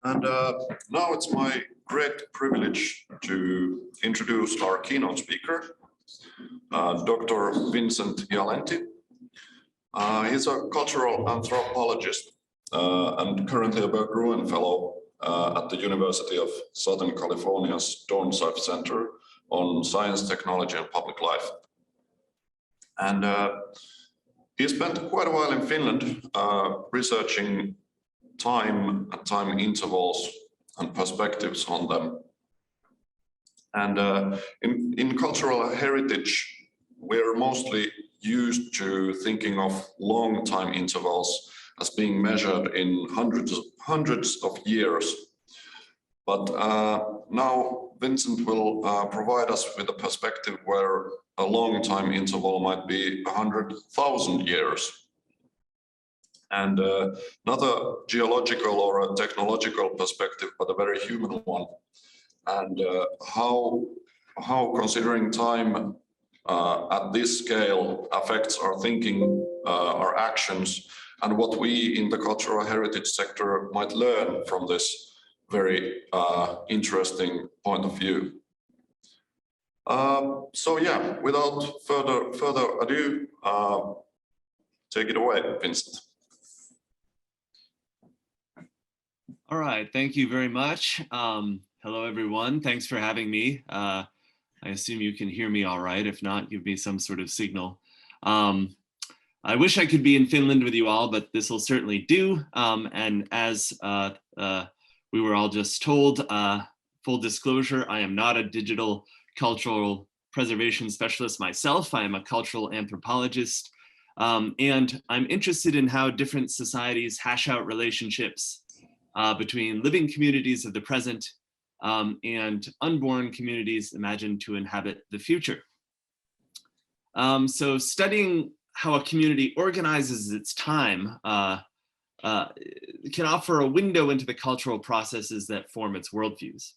And now it's my great privilege to introduce our keynote speaker, Dr. Vincent Giallenti. He's a cultural anthropologist and currently a Berggruen Fellow at the University of Southern California's Dornsife Center on Science, Technology, and Public Life. And he spent quite a while in Finland researching time and time intervals and perspectives on them. And in cultural heritage, we're mostly used to thinking of long time intervals as being measured in hundreds of years. But now Vincent will provide us with a perspective where a long time interval might be 100,000 years. And not a geological or a technological perspective, but a very human one. And how considering time at this scale affects our thinking, our actions, and what we in the cultural heritage sector might learn from this very interesting point of view. So yeah, without further ado, take it away, Vincent. All right, thank you very much. Hello, everyone. Thanks for having me. I assume you can hear me all right. If not, give me some sort of signal. I wish I could be in Finland with you all, but this will certainly do. And as we were all just told, full disclosure, I am not a digital cultural preservation specialist myself. I am a cultural anthropologist. And I'm interested in how different societies hash out relationships between living communities of the present and unborn communities imagined to inhabit the future. So studying how a community organizes its time can offer a window into the cultural processes that form its worldviews.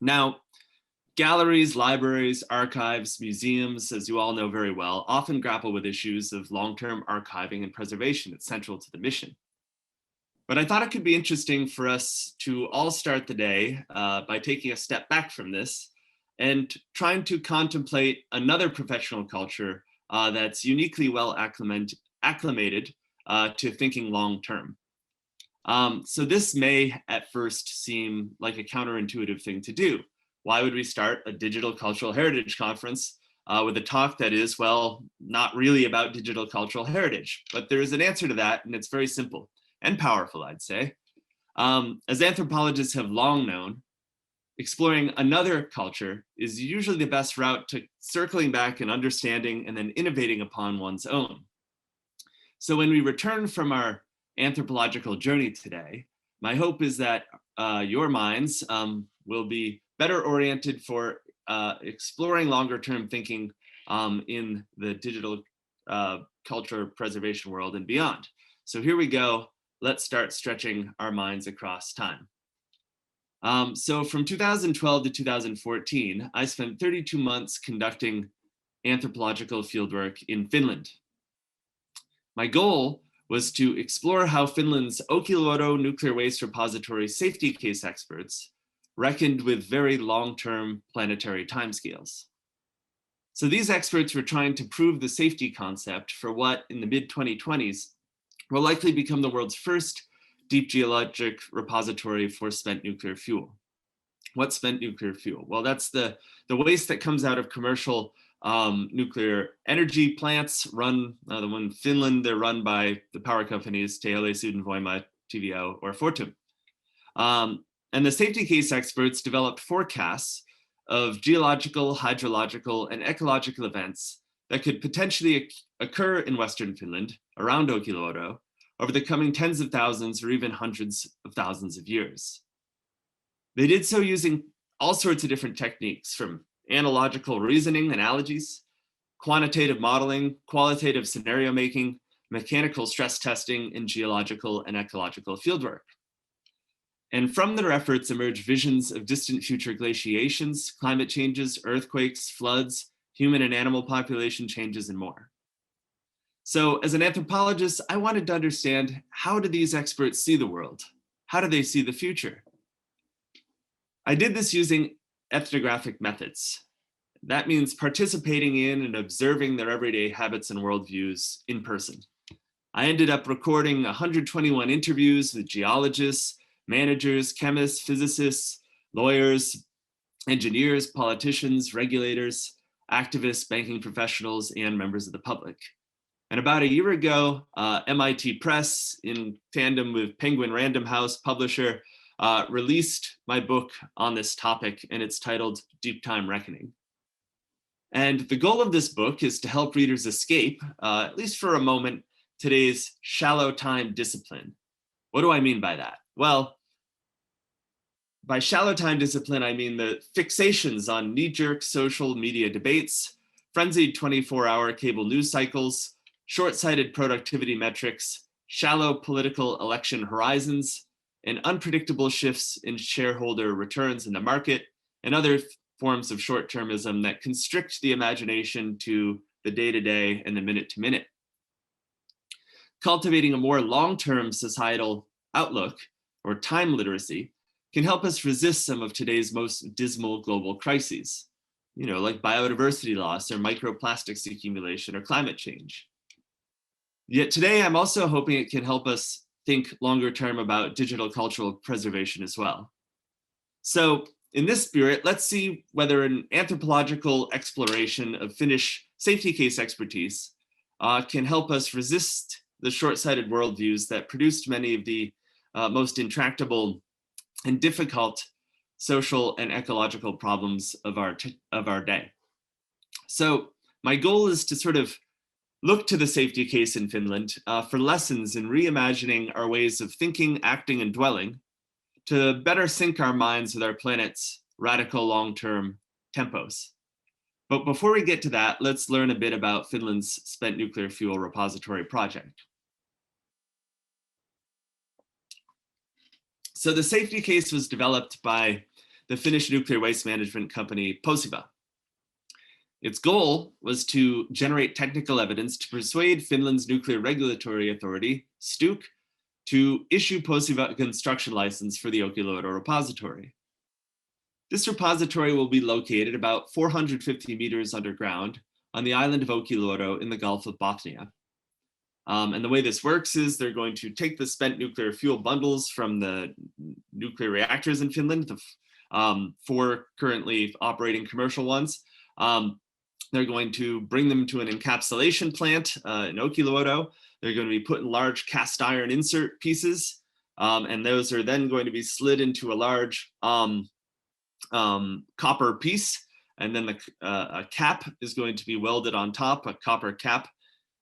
Now, galleries, libraries, archives, museums, as you all know very well, often grapple with issues of long-term archiving and preservation. It's central to the mission. But I thought it could be interesting for us to all start the day by taking a step back from this and trying to contemplate another professional culture that's uniquely well acclimated to thinking long-term. So this may at first seem like a counterintuitive thing to do. Why would we start a digital cultural heritage conference with a talk that is, well, not really about digital cultural heritage? But there is an answer to that, and it's very simple and powerful, I'd say. As anthropologists have long known, exploring another culture is usually the best route to circling back and understanding and then innovating upon one's own. So when we return from our anthropological journey today, my hope is that your minds will be better oriented for exploring longer term thinking in the digital culture preservation world and beyond. So here we go. Let's start stretching our minds across time. So from 2012 to 2014, I spent 32 months conducting anthropological fieldwork in Finland. My goal was to explore how Finland's Olkiluoto nuclear waste repository safety case experts reckoned with very long-term planetary timescales. So these experts were trying to prove the safety concept for what in the mid-2020s will likely become the world's first deep geologic repository for spent nuclear fuel. What's spent nuclear fuel? Well, that's the waste that comes out of commercial nuclear energy plants run, the one in Finland, they're run by the power companies Teollisuuden Ydinvoima, TVO, or Fortum. And the safety case experts developed forecasts of geological, hydrological, and ecological events that could potentially occur in Western Finland around Olkiluoto over the coming tens of thousands or even hundreds of thousands of years. They did so using all sorts of different techniques, from analogical reasoning, analogies, quantitative modeling, qualitative scenario making, mechanical stress testing, and geological and ecological fieldwork. And from their efforts emerged visions of distant future glaciations, climate changes, earthquakes, floods, human and animal population changes, and more. So as an anthropologist, I wanted to understand, how do these experts see the world? How do they see the future? I did this using ethnographic methods. That means participating in and observing their everyday habits and worldviews in person. I ended up recording 121 interviews with geologists, managers, chemists, physicists, lawyers, engineers, politicians, regulators, activists, banking professionals, and members of the public. And about a year ago, MIT Press, in tandem with Penguin Random House publisher, released my book on this topic, and it's titled Deep Time Reckoning. And the goal of this book is to help readers escape, at least for a moment, today's shallow time discipline. What do I mean by that? Well, by shallow time discipline, I mean the fixations on knee-jerk social media debates, frenzied 24-hour cable news cycles, short-sighted productivity metrics, shallow political election horizons, and unpredictable shifts in shareholder returns in the market, and other forms of short-termism that constrict the imagination to the day-to-day and the minute-to-minute. Cultivating a more long-term societal outlook, or time literacy, can help us resist some of today's most dismal global crises, like biodiversity loss or microplastics accumulation or climate change. Yet today, I'm also hoping it can help us think longer term about digital cultural preservation as well. So in this spirit, let's see whether an anthropological exploration of Finnish safety case expertise can help us resist the short-sighted worldviews that produced many of the most intractable and difficult social and ecological problems of our day. So my goal is to sort of look to the safety case in Finland for lessons in reimagining our ways of thinking, acting, and dwelling to better sync our minds with our planet's radical long-term tempos. But before we get to that, let's learn a bit about Finland's spent nuclear fuel repository project. So the safety case was developed by the Finnish nuclear waste management company Posiva. Its goal was to generate technical evidence to persuade Finland's nuclear regulatory authority, STUK, to issue Posiva a construction license for the Olkiluoto repository. This repository will be located about 450 meters underground on the island of Olkiluoto in the Gulf of Bothnia. And the way this works is they're going to take the spent nuclear fuel bundles from the nuclear reactors in Finland, the 4 currently operating commercial ones. They're going to bring them to an encapsulation plant in Olkiluoto. They're going to be put in large cast iron insert pieces, and those are then going to be slid into a large copper piece, and then a cap is going to be welded on top. A copper cap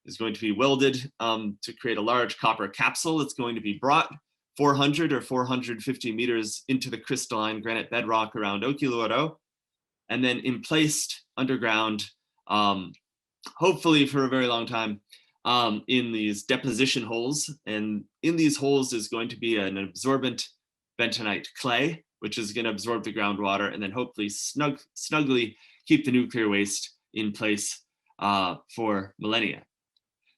is going to be welded to create a large copper capsule. It's going to be brought 400 or 450 meters into the crystalline granite bedrock around Olkiluoto, and then emplaced underground, hopefully for a very long time, in these deposition holes. And in these holes is going to be an absorbent bentonite clay, which is going to absorb the groundwater and then hopefully snugly keep the nuclear waste in place for millennia.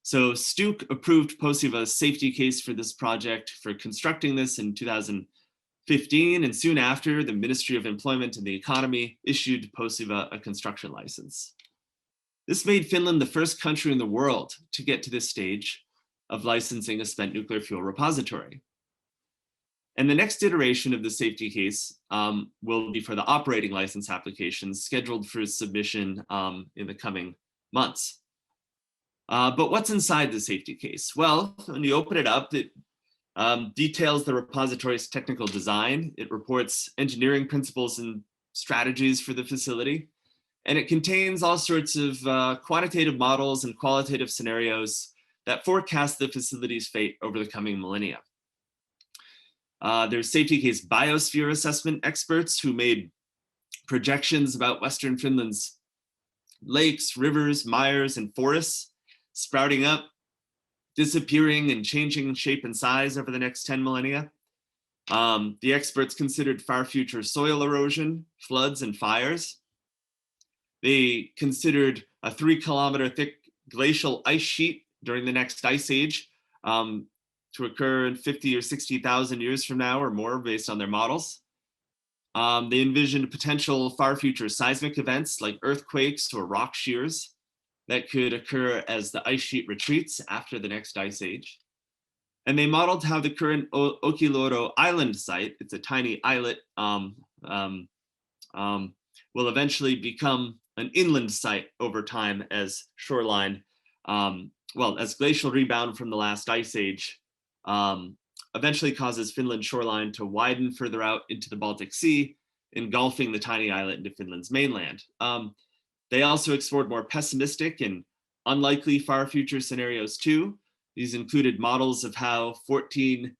So STUK approved Posiva's safety case for this project for constructing this in 2015, and soon after, the Ministry of Employment and the Economy issued Posiva a construction license. This made Finland the first country in the world to get to this stage of licensing a spent nuclear fuel repository. And the next iteration of the safety case will be for the operating license applications scheduled for submission in the coming months. But what's inside the safety case? Well, when you open it up, it details the repository's technical design. It reports engineering principles and strategies for the facility. And it contains all sorts of quantitative models and qualitative scenarios that forecast the facility's fate over the coming millennia. There's safety case biosphere assessment experts who made projections about Western Finland's lakes, rivers, mires, and forests sprouting up, disappearing, and changing shape and size over the next 10 millennia. The experts considered far future soil erosion, floods, and fires. They considered a 3-kilometer thick glacial ice sheet during the next ice age, to occur in 50 or 60,000 years from now or more based on their models. They envisioned potential far future seismic events like earthquakes or rock shears that could occur as the ice sheet retreats after the next ice age. And they modeled how the current Olkiluoto Island site, it's a tiny islet, will eventually become an inland site over time as shoreline, as glacial rebound from the last ice age eventually causes Finland's shoreline to widen further out into the Baltic Sea, engulfing the tiny islet into Finland's mainland. They also explored more pessimistic and unlikely far future scenarios too. These included models of how 14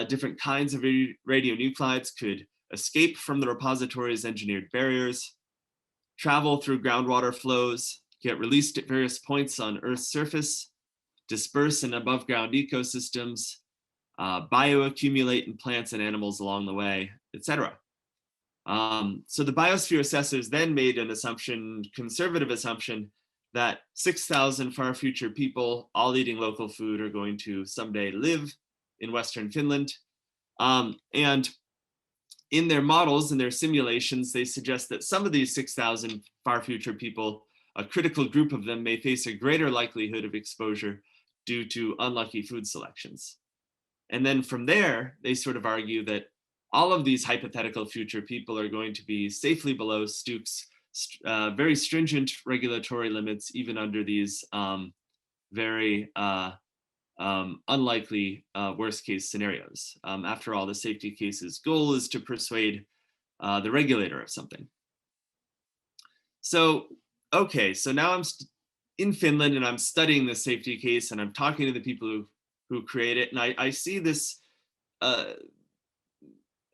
different kinds of radionuclides could escape from the repository's engineered barriers, travel through groundwater flows, get released at various points on Earth's surface, disperse in above ground ecosystems, bioaccumulate in plants and animals along the way, etc. So the biosphere assessors then made an assumption, conservative assumption, that 6,000 far future people, all eating local food, are going to someday live in Western Finland. And in their models, in their simulations, they suggest that some of these 6,000 far future people, a critical group of them, may face a greater likelihood of exposure due to unlucky food selections. And then from there, they sort of argue that all of these hypothetical future people are going to be safely below Stuke's very stringent regulatory limits, even under these very unlikely worst case scenarios. After all, the safety case's goal is to persuade the regulator of something. So, okay, so now I'm in Finland and I'm studying the safety case and I'm talking to the people who create it, and I see this,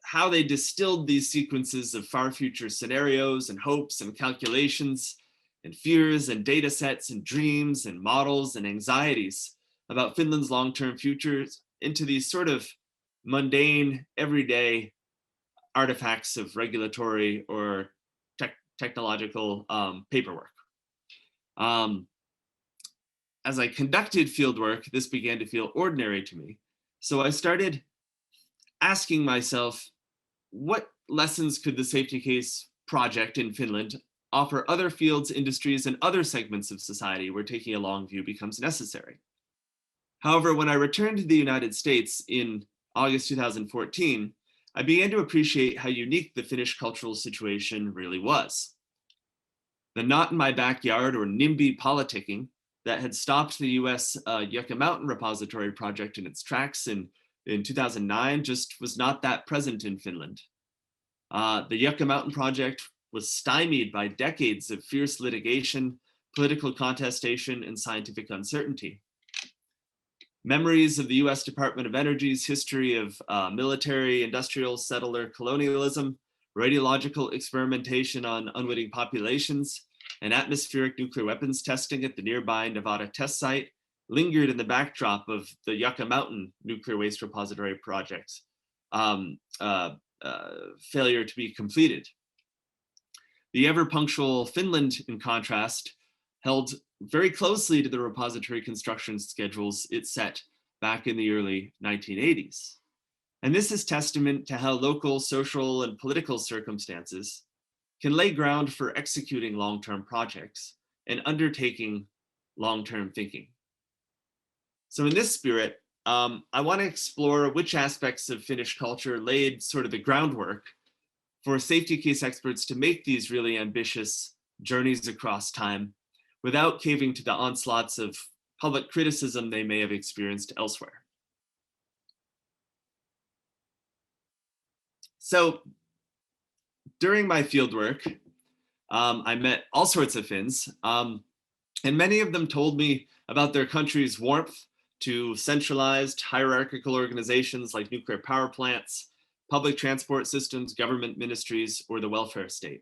how they distilled these sequences of far future scenarios and hopes and calculations and fears and data sets and dreams and models and anxieties about Finland's long-term futures into these sort of mundane, everyday artifacts of regulatory or technological paperwork. As I conducted fieldwork, this began to feel ordinary to me. So I started asking myself, what lessons could the safety case project in Finland offer other fields, industries, and other segments of society where taking a long view becomes necessary? However, when I returned to the United States in August 2014, I began to appreciate how unique the Finnish cultural situation really was. The not in my backyard or NIMBY politicking that had stopped the US Yucca Mountain repository project in its tracks in 2009 just was not that present in Finland. The Yucca Mountain project was stymied by decades of fierce litigation, political contestation, and scientific uncertainty. Memories of the US Department of Energy's history of military, industrial, settler colonialism, radiological experimentation on unwitting populations, and atmospheric nuclear weapons testing at the nearby Nevada test site lingered in the backdrop of the Yucca Mountain nuclear waste repository project's failure to be completed. The ever punctual Finland, in contrast, held very closely to the repository construction schedules it set back in the early 1980s. And this is testament to how local social and political circumstances can lay ground for executing long-term projects and undertaking long-term thinking. So in this spirit, I want to explore which aspects of Finnish culture laid sort of the groundwork for safety case experts to make these really ambitious journeys across time without caving to the onslaughts of public criticism they may have experienced elsewhere. So during my fieldwork, I met all sorts of Finns, and many of them told me about their country's warmth to centralized hierarchical organizations like nuclear power plants, public transport systems, government ministries, or the welfare state.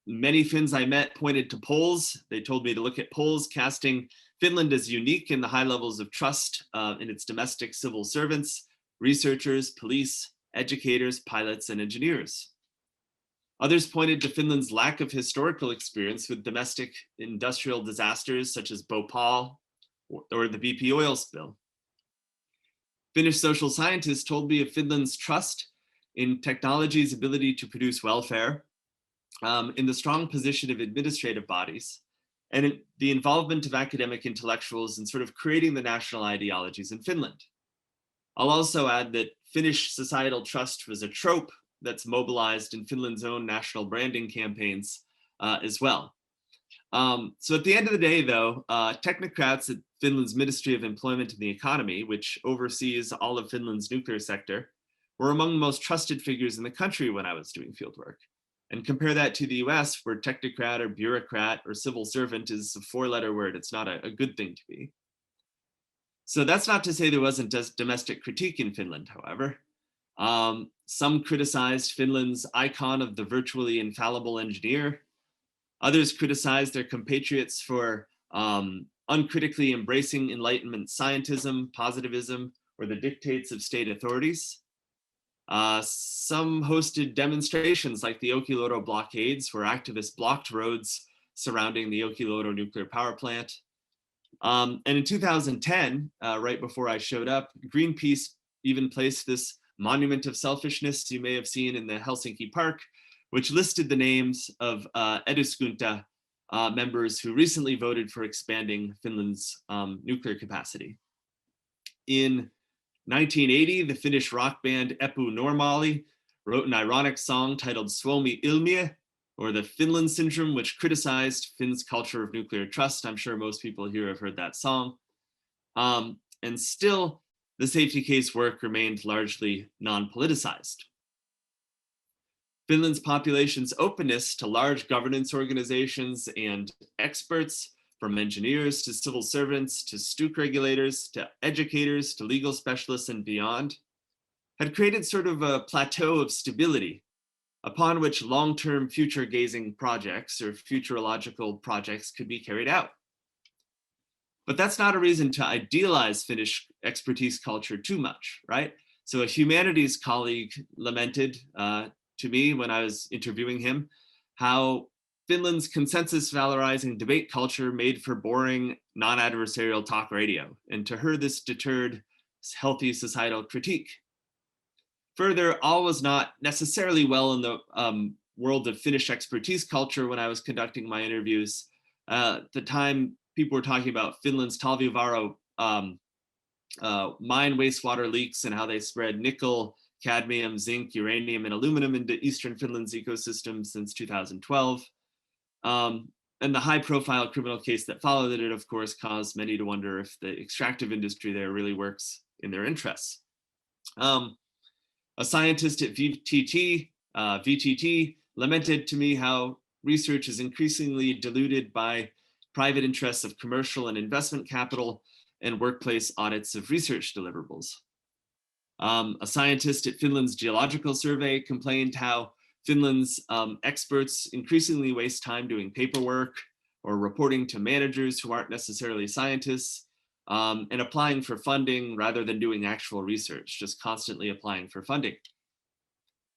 Many Finns I met pointed to polls. They told me to look at polls casting Finland as unique in the high levels of trust in its domestic civil servants, researchers, police, educators, pilots, and engineers. Others pointed to Finland's lack of historical experience with domestic industrial disasters such as Bhopal or the BP oil spill. Finnish social scientists told me of Finland's trust in technology's ability to produce welfare, in the strong position of administrative bodies, and in the involvement of academic intellectuals in sort of creating the national ideologies in Finland. I'll also add that Finnish societal trust was a trope that's mobilized in Finland's own national branding campaigns as well. So at the end of the day, though, technocrats at Finland's Ministry of Employment and the Economy, which oversees all of Finland's nuclear sector, were among the most trusted figures in the country when I was doing fieldwork. And compare that to the US, where technocrat or bureaucrat or civil servant is a four-letter word. It's not a good thing to be. So that's not to say there wasn't domestic critique in Finland, however. Some criticized Finland's icon of the virtually infallible engineer. Others criticized their compatriots for uncritically embracing Enlightenment scientism, positivism, or the dictates of state authorities. Some hosted demonstrations like the Olkiluoto blockades, where activists blocked roads surrounding the Olkiluoto nuclear power plant. And in 2010, right before I showed up, Greenpeace even placed this monument of selfishness you may have seen in the Helsinki Park, which listed the names of eduskunta members who recently voted for expanding Finland's nuclear capacity. In 1980, the Finnish rock band Epu Normaali wrote an ironic song titled Suomi Ilmiö, or the Finland Syndrome, which criticized Finns' culture of nuclear trust. I'm sure most people here have heard that song. And still, the safety case work remained largely non-politicized. Finland's population's openness to large governance organizations and experts, from engineers to civil servants to Stuk regulators to educators to legal specialists and beyond, had created sort of a plateau of stability upon which long-term future-gazing projects or futurological projects could be carried out. But that's not a reason to idealize Finnish expertise culture too much, right? So a humanities colleague lamented to me when I was interviewing him how Finland's consensus valorizing debate culture made for boring, non-adversarial talk radio. And to her, this deterred healthy societal critique. Further, all was not necessarily well in the world of Finnish expertise culture when I was conducting my interviews. At the time, people were talking about Finland's Talvivaara mine wastewater leaks and how they spread nickel, cadmium, zinc, uranium, and aluminum into Eastern Finland's ecosystem since 2012. And the high-profile criminal case that followed it, of course, caused many to wonder if the extractive industry there really works in their interests. A scientist at VTT lamented to me how research is increasingly diluted by private interests of commercial and investment capital and workplace audits of research deliverables. A scientist at Finland's Geological Survey complained how Finland's experts increasingly waste time doing paperwork or reporting to managers who aren't necessarily scientists, and applying for funding rather than doing actual research, just constantly applying for funding.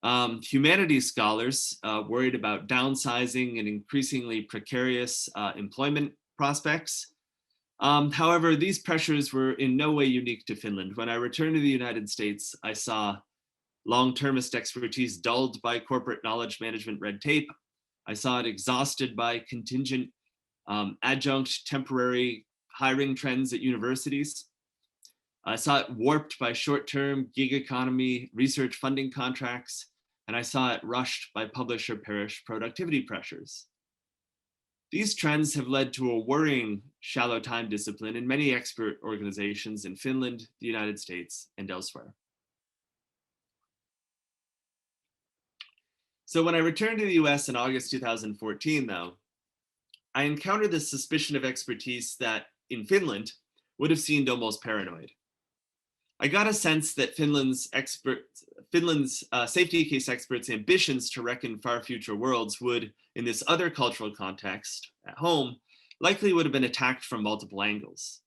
Humanities scholars worried about downsizing and increasingly precarious employment prospects. However, these pressures were in no way unique to Finland. When I returned to the United States, I saw long-termist expertise dulled by corporate knowledge management red tape. I saw it exhausted by contingent adjunct temporary hiring trends at universities. I saw it warped by short-term gig economy research funding contracts, and I saw it rushed by publish-or-perish productivity pressures. These trends have led to a worrying shallow time discipline in many expert organizations in Finland, the United States, and elsewhere. So when I returned to the US in August 2014, though, I encountered this suspicion of expertise that in Finland would have seemed almost paranoid. I got a sense that Finland's safety case experts' ambitions to reckon far future worlds would, in this other cultural context at home, likely would have been attacked from multiple angles.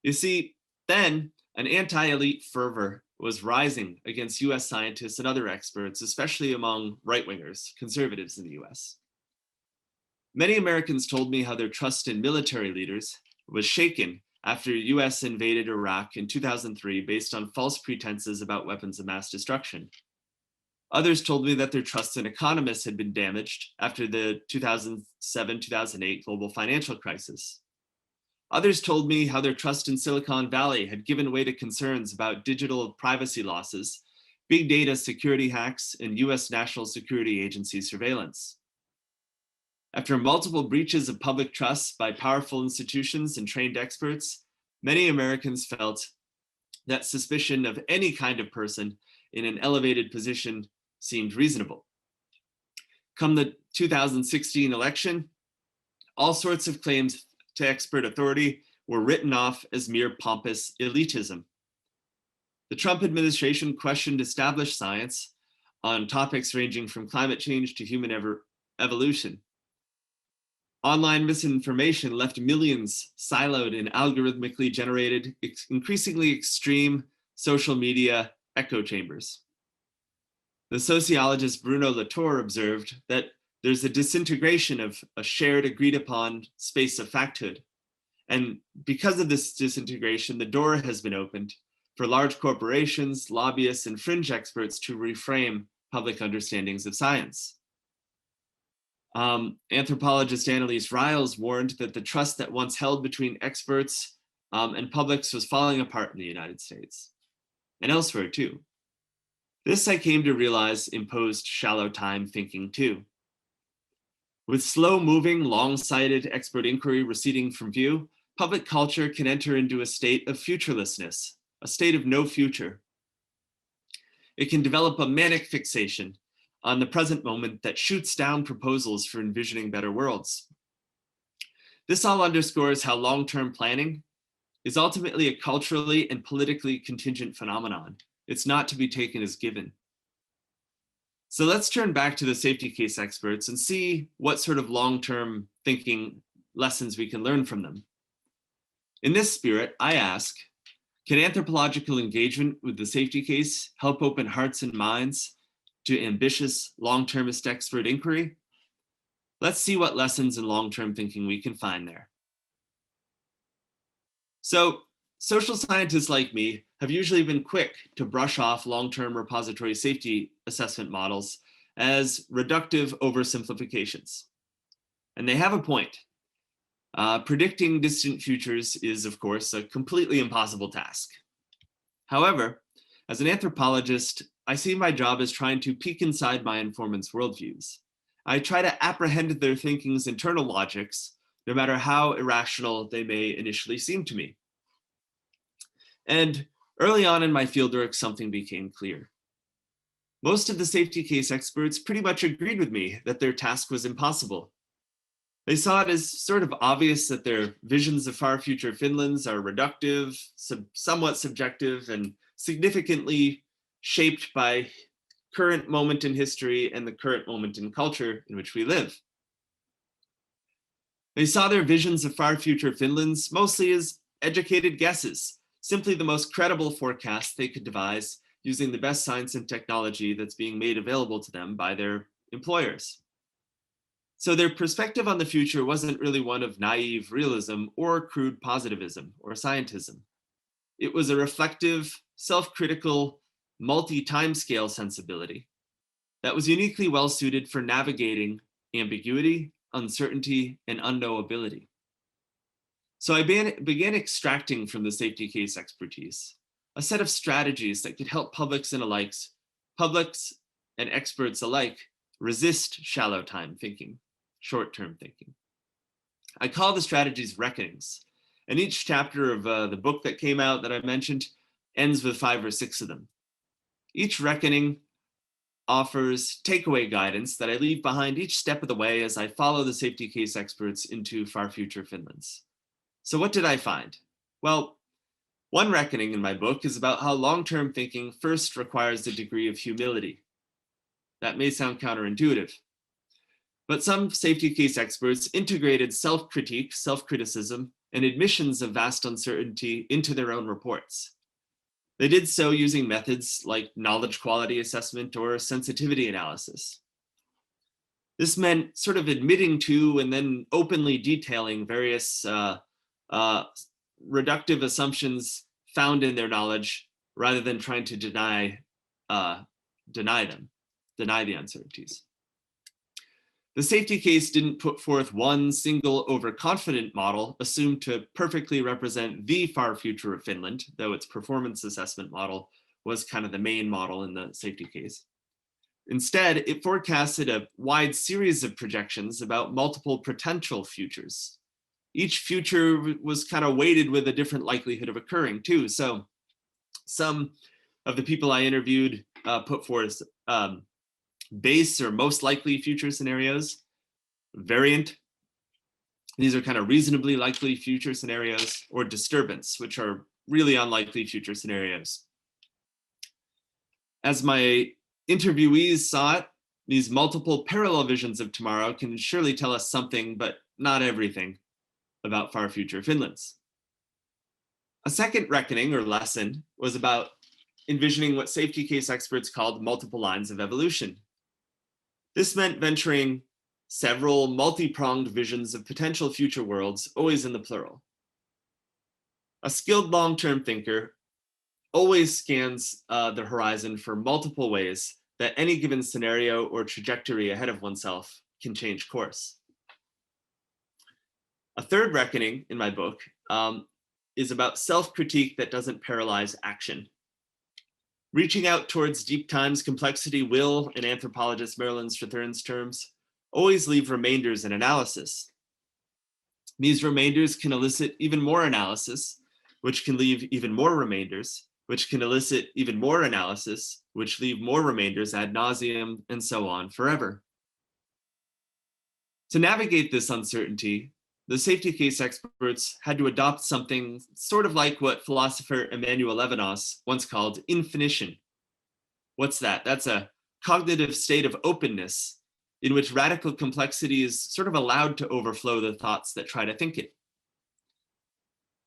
You see, then an anti-elite fervor was rising against US scientists and other experts, especially among right-wingers, conservatives in the US. Many Americans told me how their trust in military leaders was shaken after US invaded Iraq in 2003 based on false pretenses about weapons of mass destruction. Others told me that their trust in economists had been damaged after the 2007-2008 global financial crisis. Others told me how their trust in Silicon Valley had given way to concerns about digital privacy losses, big data security hacks, and US National Security Agency surveillance. After multiple breaches of public trust by powerful institutions and trained experts, many Americans felt that suspicion of any kind of person in an elevated position seemed reasonable. Come the 2016 election, all sorts of claims to expert authority were written off as mere pompous elitism. The Trump administration questioned established science on topics ranging from climate change to human evolution. Online misinformation left millions siloed in algorithmically generated, increasingly extreme social media echo chambers. The sociologist Bruno Latour observed that there's a disintegration of a shared agreed upon space of facthood. And because of this disintegration, the door has been opened for large corporations, lobbyists, and fringe experts to reframe public understandings of science. Anthropologist Annelies Riles warned that the trust that once held between experts and publics was falling apart in the United States and elsewhere too. This, I came to realize, imposed shallow time thinking too. With slow-moving, long-sighted expert inquiry receding from view, public culture can enter into a state of futurelessness, a state of no future. It can develop a manic fixation on the present moment that shoots down proposals for envisioning better worlds. This all underscores how long-term planning is ultimately a culturally and politically contingent phenomenon. It's not to be taken as given. So let's turn back to the safety case experts and see what sort of long-term thinking lessons we can learn from them. In this spirit, I ask, can anthropological engagement with the safety case help open hearts and minds to ambitious long-termist expert inquiry? Let's see what lessons in long-term thinking we can find there. So, social scientists like me have usually been quick to brush off long-term repository safety assessment models as reductive oversimplifications. And they have a point. Predicting distant futures is, of course, a completely impossible task. However, as an anthropologist, I see my job as trying to peek inside my informants' worldviews. I try to apprehend their thinking's internal logics, no matter how irrational they may initially seem to me. And early on in my fieldwork, something became clear. Most of the safety case experts pretty much agreed with me that their task was impossible. They saw it as sort of obvious that their visions of far future Finlands are reductive, somewhat subjective, and significantly shaped by current moment in history and the current moment in culture in which we live. They saw their visions of far future Finlands mostly as educated guesses, simply the most credible forecast they could devise using the best science and technology that's being made available to them by their employers. So their perspective on the future wasn't really one of naive realism or crude positivism or scientism. It was a reflective, self-critical, multi-timescale sensibility that was uniquely well-suited for navigating ambiguity, uncertainty, and unknowability. So I began extracting from the safety case expertise a set of strategies that could help publics and experts alike resist shallow time thinking, short-term thinking. I call the strategies reckonings, and each chapter of the book that came out that I mentioned ends with 5 or 6 of them. Each reckoning offers takeaway guidance that I leave behind each step of the way as I follow the safety case experts into far future Finlands. So what did I find? Well, one reckoning in my book is about how long-term thinking first requires a degree of humility. That may sound counterintuitive, but some safety case experts integrated self-critique, self-criticism, and admissions of vast uncertainty into their own reports. They did so using methods like knowledge quality assessment or sensitivity analysis. This meant sort of admitting to and then openly detailing various reductive assumptions found in their knowledge rather than trying to deny the uncertainties. The safety case didn't put forth one single overconfident model assumed to perfectly represent the far future of Finland, though its performance assessment model was kind of the main model in the safety case. Instead, it forecasted a wide series of projections about multiple potential futures. Each future was kind of weighted with a different likelihood of occurring too. So some of the people I interviewed put forth base or most likely future scenarios, variant. These are kind of reasonably likely future scenarios, or disturbance, which are really unlikely future scenarios. As my interviewees saw it, these multiple parallel visions of tomorrow can surely tell us something, but not everything, about far future Finlands. A second reckoning or lesson was about envisioning what safety case experts called multiple lines of evolution. This meant venturing several multi-pronged visions of potential future worlds, always in the plural. A skilled long-term thinker always scans the horizon for multiple ways that any given scenario or trajectory ahead of oneself can change course. A third reckoning in my book is about self-critique that doesn't paralyze action. Reaching out towards deep time's complexity will, in anthropologist Marilyn Strathern's terms, always leave remainders and analysis. These remainders can elicit even more analysis, which can leave even more remainders, which can elicit even more analysis, which leave more remainders ad nauseum, and so on forever. To navigate this uncertainty, the safety case experts had to adopt something sort of like what philosopher Emmanuel Levinas once called infinition. What's that? That's a cognitive state of openness in which radical complexity is sort of allowed to overflow the thoughts that try to think it.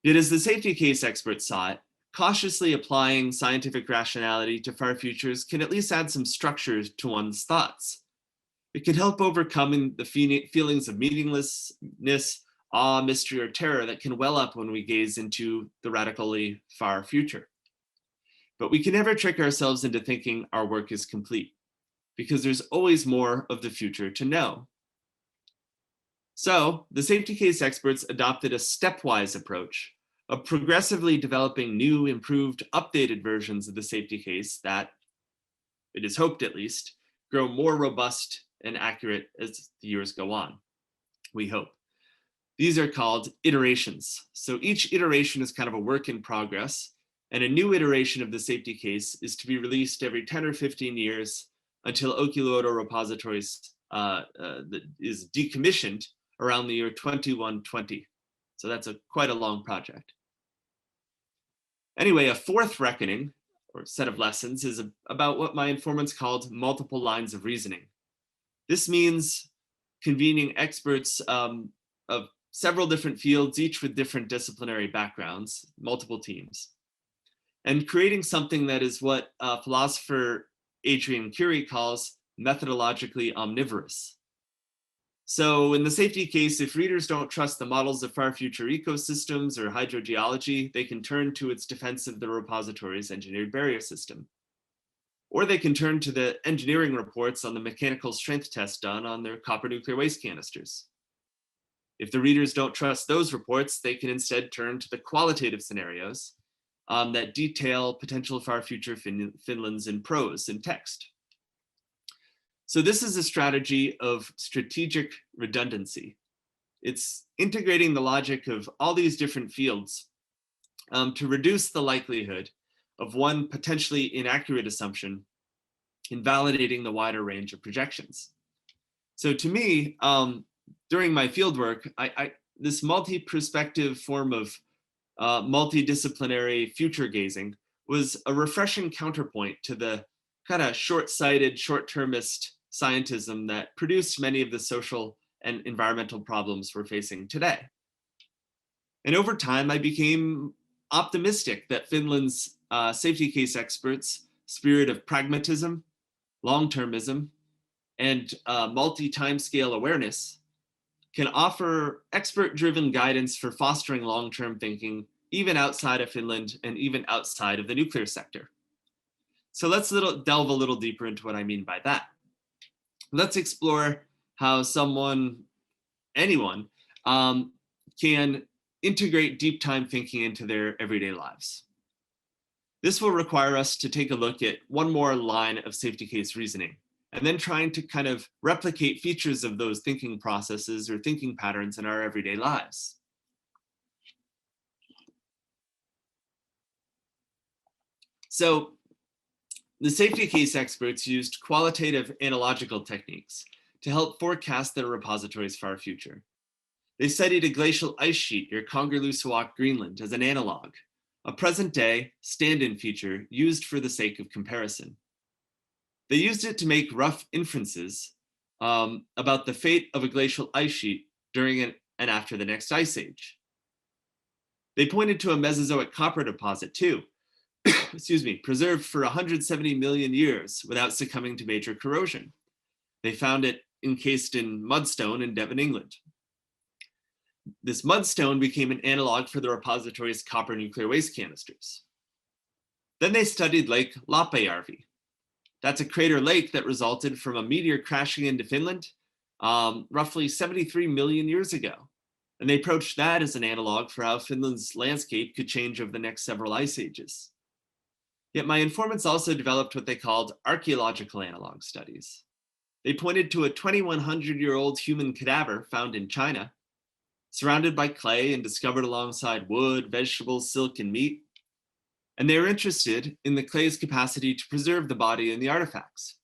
Yet as the safety case experts saw it, cautiously applying scientific rationality to far futures can at least add some structure to one's thoughts. It can help overcome the feelings of meaninglessness, awe, mystery, or terror that can well up when we gaze into the radically far future. But we can never trick ourselves into thinking our work is complete, because there's always more of the future to know. So the safety case experts adopted a stepwise approach of progressively developing new, improved, updated versions of the safety case that, it is hoped at least, grow more robust and accurate as the years go on, we hope. These are called iterations. So each iteration is kind of a work in progress, and a new iteration of the safety case is to be released every 10 or 15 years until Olkiluoto repositories is decommissioned around the year 2120. So that's quite a long project. Anyway, a fourth reckoning, or set of lessons, is about what my informants called multiple lines of reasoning. This means convening experts of several different fields, each with different disciplinary backgrounds, multiple teams, and creating something that is what philosopher Adrian Curie calls methodologically omnivorous. So in the safety case, if readers don't trust the models of far future ecosystems or hydrogeology, they can turn to its defense of the repository's engineered barrier system. Or they can turn to the engineering reports on the mechanical strength test done on their copper nuclear waste canisters. If the readers don't trust those reports, they can instead turn to the qualitative scenarios that detail potential far future Finlands in prose and text. So this is a strategy of strategic redundancy. It's integrating the logic of all these different fields to reduce the likelihood of one potentially inaccurate assumption in validating the wider range of projections. So to me, during my fieldwork, this multi-perspective form of multidisciplinary future gazing was a refreshing counterpoint to the kind of short-sighted, short-termist scientism that produced many of the social and environmental problems we're facing today. And over time, I became optimistic that Finland's safety case experts' spirit of pragmatism, long-termism, and multi-timescale awareness can offer expert-driven guidance for fostering long-term thinking, even outside of Finland and even outside of the nuclear sector. So let's delve a little deeper into what I mean by that. Let's explore how anyone, can integrate deep time thinking into their everyday lives. This will require us to take a look at one more line of safety case reasoning, and then trying to kind of replicate features of those thinking processes or thinking patterns in our everyday lives. So the safety case experts used qualitative analogical techniques to help forecast their repository's far future. They studied a glacial ice sheet near Kongerlussuaq, Greenland as an analog, a present-day stand-in feature used for the sake of comparison. They used it to make rough inferences about the fate of a glacial ice sheet during and after the next ice age. They pointed to a Mesozoic copper deposit too, excuse me, preserved for 170 million years without succumbing to major corrosion. They found it encased in mudstone in Devon, England. This mudstone became an analog for the repository's copper nuclear waste canisters. Then they studied Lake Lappajärvi. That's a crater lake that resulted from a meteor crashing into Finland roughly 73 million years ago. And they approached that as an analog for how Finland's landscape could change over the next several ice ages. Yet my informants also developed what they called archaeological analog studies. They pointed to a 2,100-year-old human cadaver found in China, surrounded by clay and discovered alongside wood, vegetables, silk, and meat. And they were interested in the clay's capacity to preserve the body and the artifacts.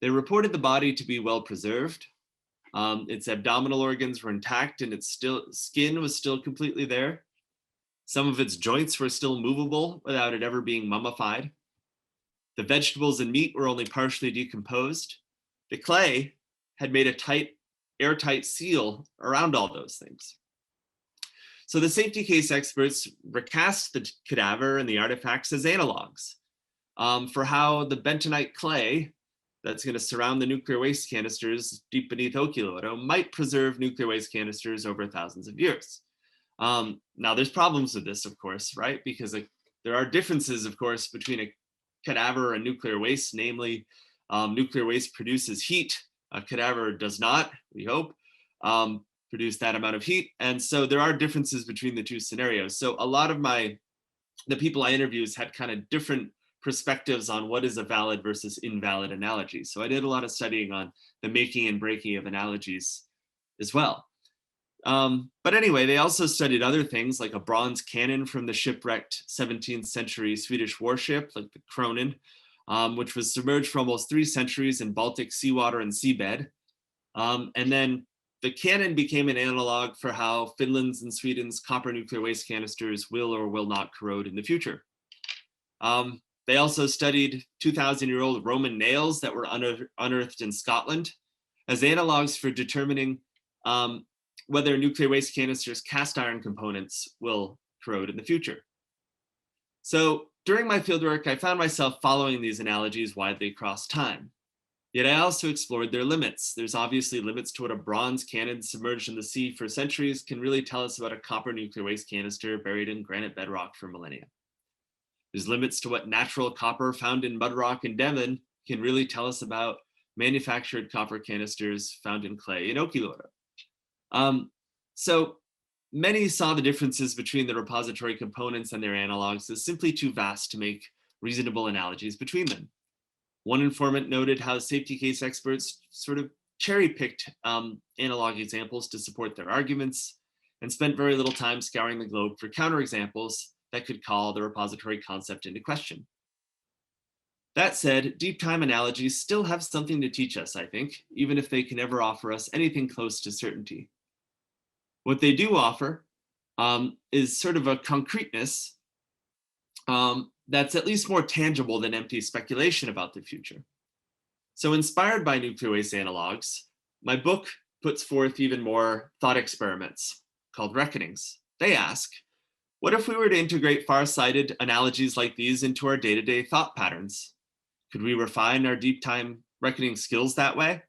They reported the body to be well preserved. Its abdominal organs were intact and its skin was still completely there. Some of its joints were still movable without it ever being mummified. The vegetables and meat were only partially decomposed. The clay had made a airtight seal around all those things. So the safety case experts recast the cadaver and the artifacts as analogs for how the bentonite clay that's going to surround the nuclear waste canisters deep beneath Olkiluoto might preserve nuclear waste canisters over thousands of years. Now there's problems with this, of course, right? Because there are differences, of course, between a cadaver and nuclear waste, namely nuclear waste produces heat. A cadaver does not, we hope, produce that amount of heat. And so there are differences between the two scenarios. So a lot of the people I interviewed had kind of different perspectives on what is a valid versus invalid analogy. So I did a lot of studying on the making and breaking of analogies as well. But anyway, they also studied other things like a bronze cannon from the shipwrecked 17th century Swedish warship, like the Kronen, which was submerged for almost 3 centuries in Baltic seawater and seabed. And then the cannon became an analog for how Finland's and Sweden's copper nuclear waste canisters will or will not corrode in the future. They also studied 2,000-year-old Roman nails that were unearthed in Scotland as analogs for determining whether nuclear waste canisters' cast iron components will corrode in the future. So during my fieldwork, I found myself following these analogies widely across time. Yet I also explored their limits. There's obviously limits to what a bronze cannon submerged in the sea for centuries can really tell us about a copper nuclear waste canister buried in granite bedrock for millennia. There's limits to what natural copper found in mudrock in Devon can really tell us about manufactured copper canisters found in clay in Olkiluoto. So many saw the differences between the repository components and their analogs as simply too vast to make reasonable analogies between them. One informant noted how safety case experts sort of cherry-picked analog examples to support their arguments and spent very little time scouring the globe for counterexamples that could call the repository concept into question. That said, deep time analogies still have something to teach us, I think, even if they can never offer us anything close to certainty. What they do offer is sort of a concreteness that's at least more tangible than empty speculation about the future. So inspired by nuclear waste analogs, my book puts forth even more thought experiments called reckonings. They ask, what if we were to integrate far-sighted analogies like these into our day-to-day thought patterns? Could we refine our deep time reckoning skills that way?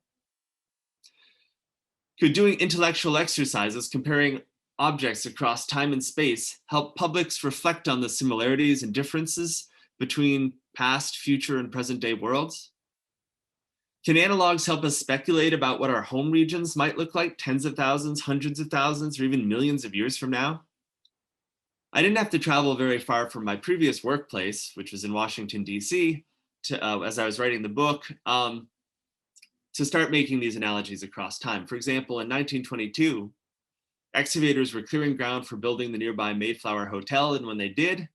Could doing intellectual exercises comparing objects across time and space help publics reflect on the similarities and differences between past, future, and present day worlds? Can analogs help us speculate about what our home regions might look like tens of thousands, hundreds of thousands, or even millions of years from now? I didn't have to travel very far from my previous workplace, which was in Washington, D.C., as I was writing the book, to start making these analogies across time. For example, in 1922, excavators were clearing ground for building the nearby Mayflower Hotel, and when they did,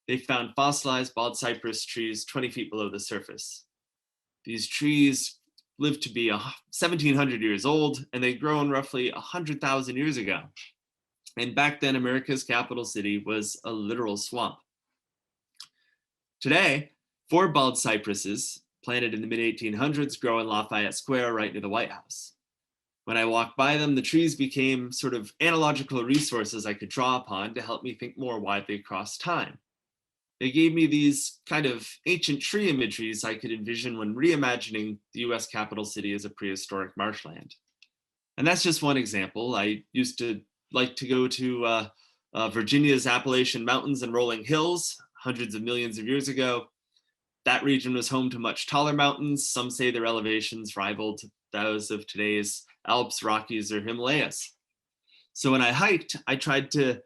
they found fossilized bald cypress trees 20 feet below the surface. These trees lived to be 1,700 years old, and they'd grown roughly 100,000 years ago. And back then, America's capital city was a literal swamp. Today, 4 bald cypresses, planted in the mid-1800s, grow in Lafayette Square right near the White House. When I walked by them, the trees became sort of analogical resources I could draw upon to help me think more widely across time. They gave me these kind of ancient tree imageries I could envision when reimagining the US capital city as a prehistoric marshland. And that's just one example. I used to like to go to Virginia's Appalachian Mountains and rolling hills hundreds of millions of years ago. That region was home to much taller mountains. Some say their elevations rivaled those of today's Alps, Rockies, or Himalayas. So when I hiked, I tried to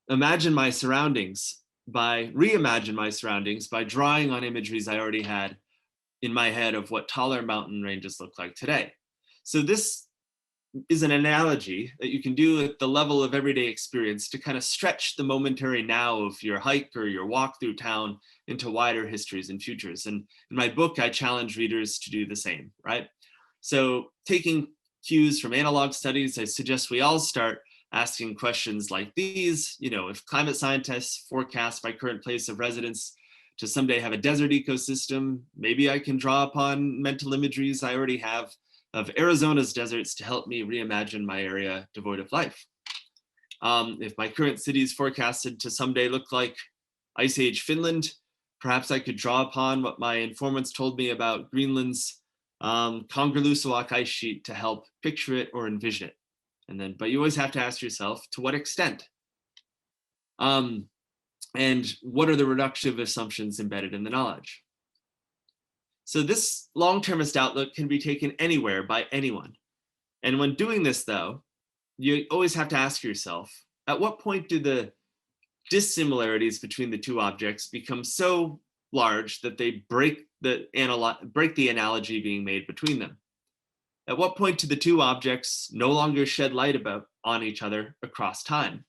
reimagine my surroundings by drawing on imageries I already had in my head of what taller mountain ranges look like today. So this is an analogy that you can do at the level of everyday experience to kind of stretch the momentary now of your hike or your walk through town into wider histories and futures. And in my book, I challenge readers to do the same, right? So taking cues from analog studies, I suggest we all start asking questions like these. You know, if climate scientists forecast my current place of residence to someday have a desert ecosystem, maybe I can draw upon mental imageries I already have of Arizona's deserts to help me reimagine my area devoid of life. If my current city is forecasted to someday look like Ice Age Finland, perhaps I could draw upon what my informants told me about Greenland's Kongerlussuaq ice sheet to help picture it or envision it. But you always have to ask yourself, to what extent? And what are the reductive assumptions embedded in the knowledge? So this long-termist outlook can be taken anywhere by anyone. And when doing this, though, you always have to ask yourself, at what point do the dissimilarities between the two objects become so large that they break the analogy being made between them? At what point do the two objects no longer shed light on each other across time?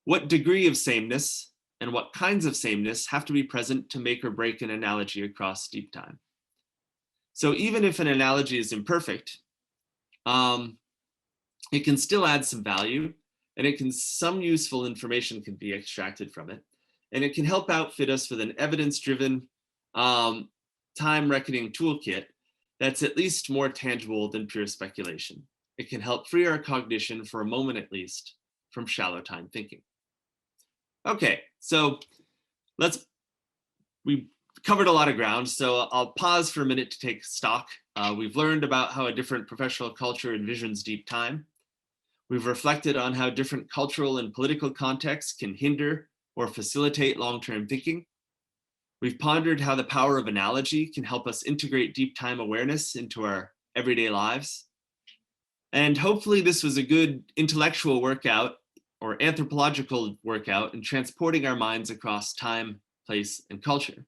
What degree of sameness and what kinds of sameness have to be present to make or break an analogy across deep time? So even if an analogy is imperfect, it can still add some value, and some useful information can be extracted from it. And it can help outfit us with an evidence-driven time reckoning toolkit that's at least more tangible than pure speculation. It can help free our cognition for a moment at least from shallow time thinking. Okay, so we covered a lot of ground, so I'll pause for a minute to take stock. We've learned about how a different professional culture envisions deep time. We've reflected on how different cultural and political contexts can hinder or facilitate long-term thinking. We've pondered how the power of analogy can help us integrate deep time awareness into our everyday lives. And hopefully this was a good intellectual workout or anthropological workout in transporting our minds across time, place, and culture.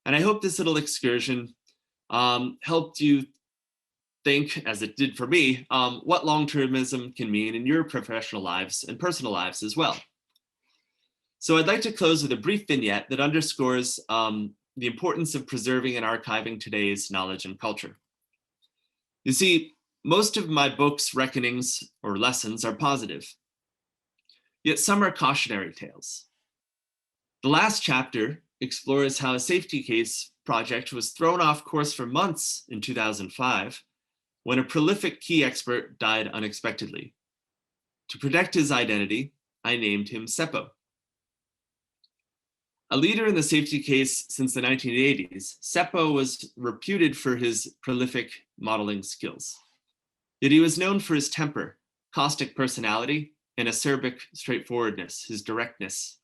And I hope this little excursion helped you think, as it did for me, what long-termism can mean in your professional lives and personal lives as well. So I'd like to close with a brief vignette that underscores the importance of preserving and archiving today's knowledge and culture. You see, most of my book's reckonings or lessons are positive, yet some are cautionary tales. The last chapter explores how a safety case project was thrown off course for months in 2005 when a prolific key expert died unexpectedly. To protect his identity, I named him Seppo. A leader in the safety case since the 1980s, Seppo was reputed for his prolific modeling skills. Yet he was known for his temper, caustic personality, and acerbic straightforwardness, his directness.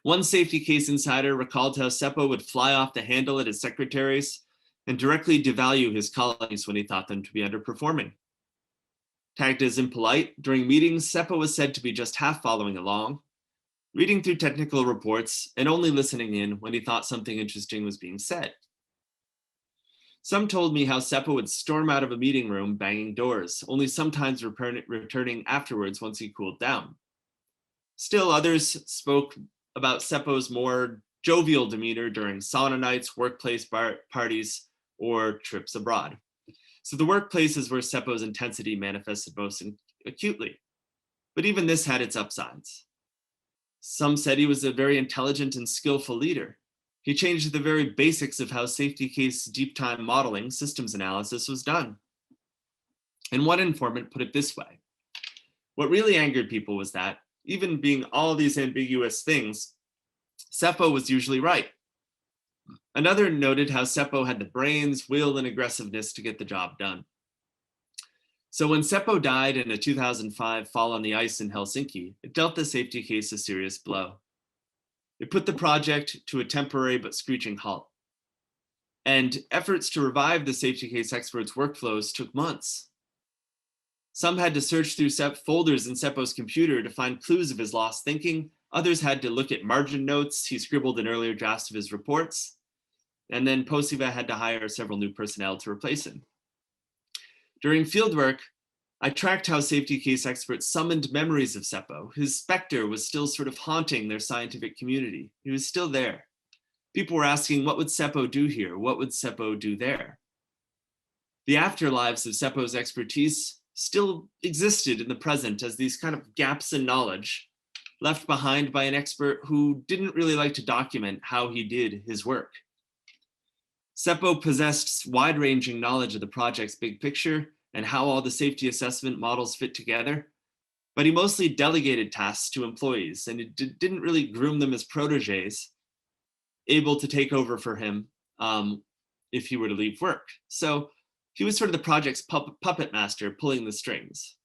One safety case insider recalled how Seppo would fly off the handle at his secretaries and directly devalue his colleagues when he thought them to be underperforming. Tagged as impolite, during meetings, Seppo was said to be just half following along, reading through technical reports and only listening in when he thought something interesting was being said. Some told me how Seppo would storm out of a meeting room banging doors, only sometimes returning afterwards once he cooled down. Still others spoke about Seppo's more jovial demeanor during sauna nights, workplace parties, or trips abroad. So the workplace is where Seppo's intensity manifested most acutely. But even this had its upsides. Some said he was a very intelligent and skillful leader. He changed the very basics of how safety case deep time modeling, systems analysis was done. And one informant put it this way: what really angered people was that, even being all these ambiguous things, Seppo was usually right. Another noted how Seppo had the brains, will, and aggressiveness to get the job done. So when Seppo died in a 2005 fall on the ice in Helsinki, it dealt the safety case a serious blow. It put the project to a temporary but screeching halt. And efforts to revive the safety case experts' workflows took months. Some had to search through folders in Seppo's computer to find clues of his lost thinking. Others had to look at margin notes he scribbled in earlier drafts of his reports. And then Posiva had to hire several new personnel to replace him. During fieldwork, I tracked how safety case experts summoned memories of Seppo. His specter was still sort of haunting their scientific community. He was still there. People were asking, what would Seppo do here? What would Seppo do there? The afterlives of Seppo's expertise still existed in the present as these kind of gaps in knowledge left behind by an expert who didn't really like to document how he did his work. Seppo possessed wide-ranging knowledge of the project's big picture and how all the safety assessment models fit together, but he mostly delegated tasks to employees, and it didn't really groom them as proteges able to take over for him if he were to leave work. So he was sort of the project's puppet master, pulling the strings.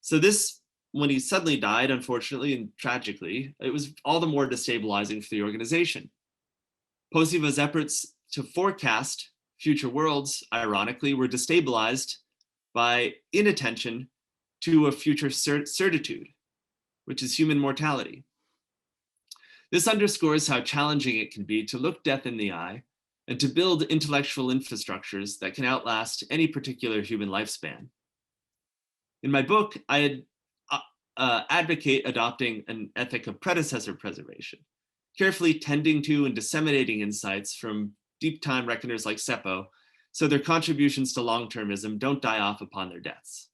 So this, when he suddenly died, unfortunately and tragically, it was all the more destabilizing for the organization. Posiva's efforts to forecast future worlds, ironically, were destabilized by inattention to a future certitude, which is human mortality. This underscores how challenging it can be to look death in the eye and to build intellectual infrastructures that can outlast any particular human lifespan. In my book, I advocate adopting an ethic of predecessor preservation, carefully tending to and disseminating insights from deep time reckoners like Seppo, so their contributions to long-termism don't die off upon their deaths.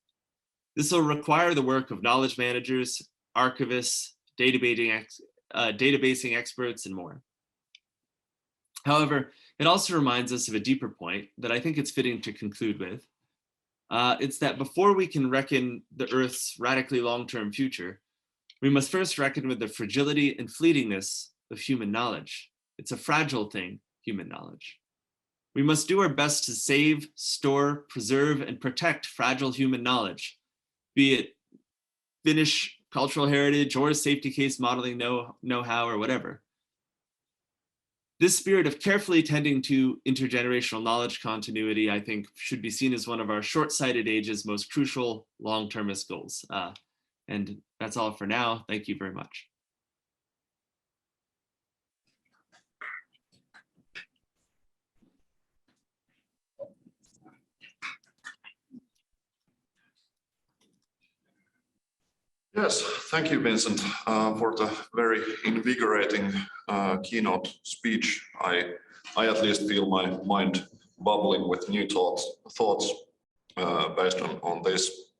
This will require the work of knowledge managers, archivists, databasing experts, and more. However, it also reminds us of a deeper point that I think it's fitting to conclude with. It's that before we can reckon the Earth's radically long-term future, we must first reckon with the fragility and fleetingness of human knowledge. It's a fragile thing, human knowledge. We must do our best to save, store, preserve, and protect fragile human knowledge, be it Finnish cultural heritage or safety case modeling know-how or whatever. This spirit of carefully tending to intergenerational knowledge continuity, I think, should be seen as one of our short-sighted age's most crucial long-termist goals. And that's all for now. Thank you very much. Yes, thank you, Vincent, for the very invigorating keynote speech. I at least feel my mind bubbling with new thoughts based on this.